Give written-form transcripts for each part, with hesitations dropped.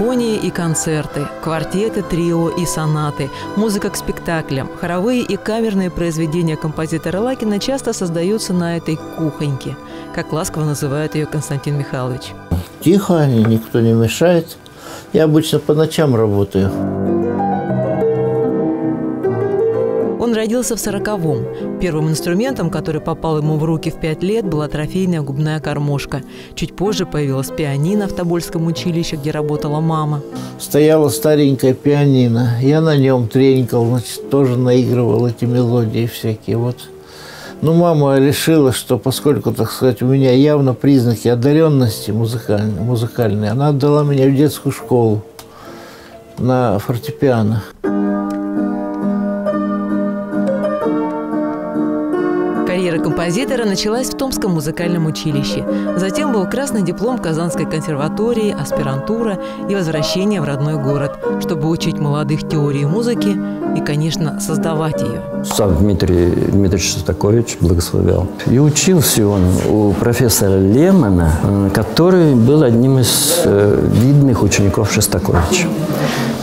Симфонии и концерты, квартеты, трио и сонаты, музыка к спектаклям, хоровые и камерные произведения композитора Лакина часто создаются на этой кухоньке, как ласково называет ее Константин Михайлович. Тихо, никто не мешает. Я обычно по ночам работаю. Он родился в 40-м. Первым инструментом, который попал ему в руки в 5 лет, была трофейная губная гармошка. Чуть позже появилась пианино в Тобольском училище, где работала мама. Стояла старенькая пианино. Я на нем тренькал, значит, тоже наигрывал эти мелодии всякие. Вот. Но мама решила, что поскольку, так сказать, у меня явно признаки одаренности музыкальной, она отдала меня в детскую школу на фортепиано. Карьера композитора началась в Томском музыкальном училище. Затем был красный диплом Казанской консерватории, аспирантура и возвращение в родной город, чтобы учить молодых теории музыки и, конечно, создавать ее. Сам Дмитрий Дмитриевич Шостакович благословлял. И учился он у профессора Лемона, который был одним из видных учеников Шостаковича.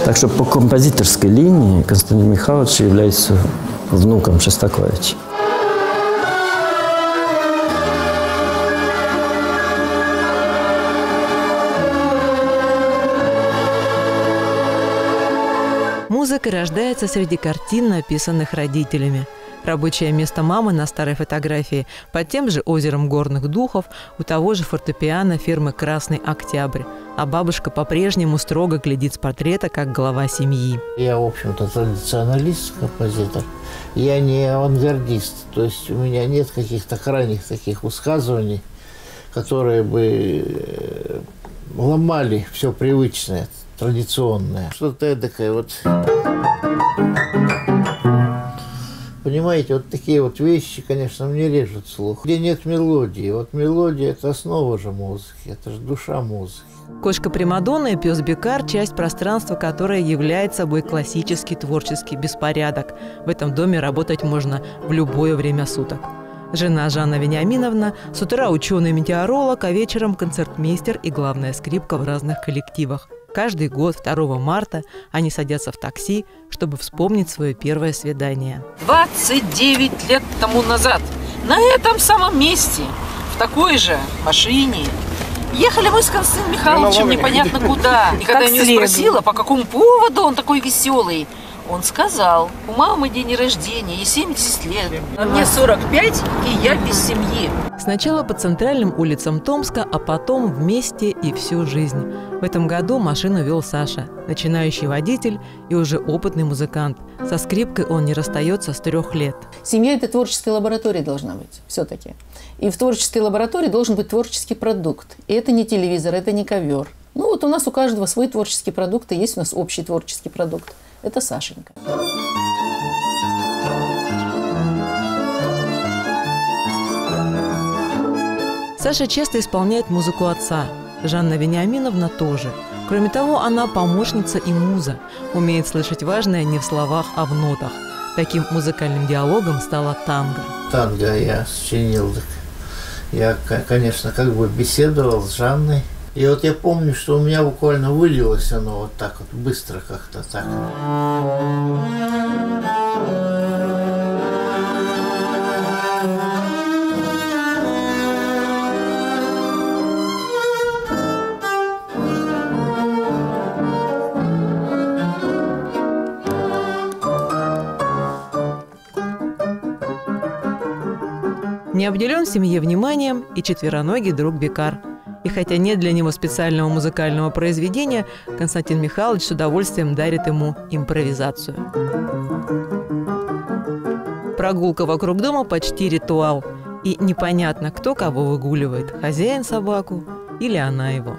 Так что по композиторской линии Константин Михайлович является внуком Шостаковича. Музыка рождается среди картин, написанных родителями. Рабочее место мамы на старой фотографии под тем же озером горных духов у того же фортепиано фирмы «Красный Октябрь». А бабушка по-прежнему строго глядит с портрета, как глава семьи. Я, в общем-то, традиционалист, композитор. Я не авангардист. То есть у меня нет каких-то крайних таких высказываний, которые бы ломали все привычное, традиционное. Что-то эдакое вот. Понимаете, вот такие вот вещи, конечно, мне режут слух. Где нет мелодии. Вот мелодия – это основа же музыки, это же душа музыки. Кошка Примадонна и пес Бекар – часть пространства, которое является собой классический творческий беспорядок. В этом доме работать можно в любое время суток. Жена Жанна Вениаминовна с утра ученый-метеоролог, а вечером концертмейстер и главная скрипка в разных коллективах. Каждый год 2 марта они садятся в такси, чтобы вспомнить свое первое свидание. 29 лет тому назад на этом самом месте, в такой же машине, ехали мы с Константином Михайловичем непонятно куда. И когда я у него спросила, по какому поводу он такой веселый, он сказал: у мамы день рождения, ей 70 лет, а мне 45, и я без семьи. Сначала по центральным улицам Томска, а потом вместе и всю жизнь. В этом году машину вел Саша, начинающий водитель и уже опытный музыкант. Со скрипкой он не расстается с 3 лет. Семья – это творческая лаборатория должна быть все-таки. И в творческой лаборатории должен быть творческий продукт. И это не телевизор, это не ковер. Ну вот у нас у каждого свой творческий продукт, и есть у нас общий творческий продукт. Это Сашенька. Саша часто исполняет музыку отца. Жанна Вениаминовна тоже. Кроме того, она помощница и муза. Умеет слышать важное не в словах, а в нотах. Таким музыкальным диалогом стала танго. Танго я сочинил. Я, конечно, как бы беседовал с Жанной. И вот я помню, что у меня буквально вылилось оно вот так вот, быстро как-то так. Не обделен в семье вниманием и четвероногий друг Бекар. И хотя нет для него специального музыкального произведения, Константин Михайлович с удовольствием дарит ему импровизацию. Прогулка вокруг дома почти ритуал. И непонятно, кто кого выгуливает – хозяин собаку или она его.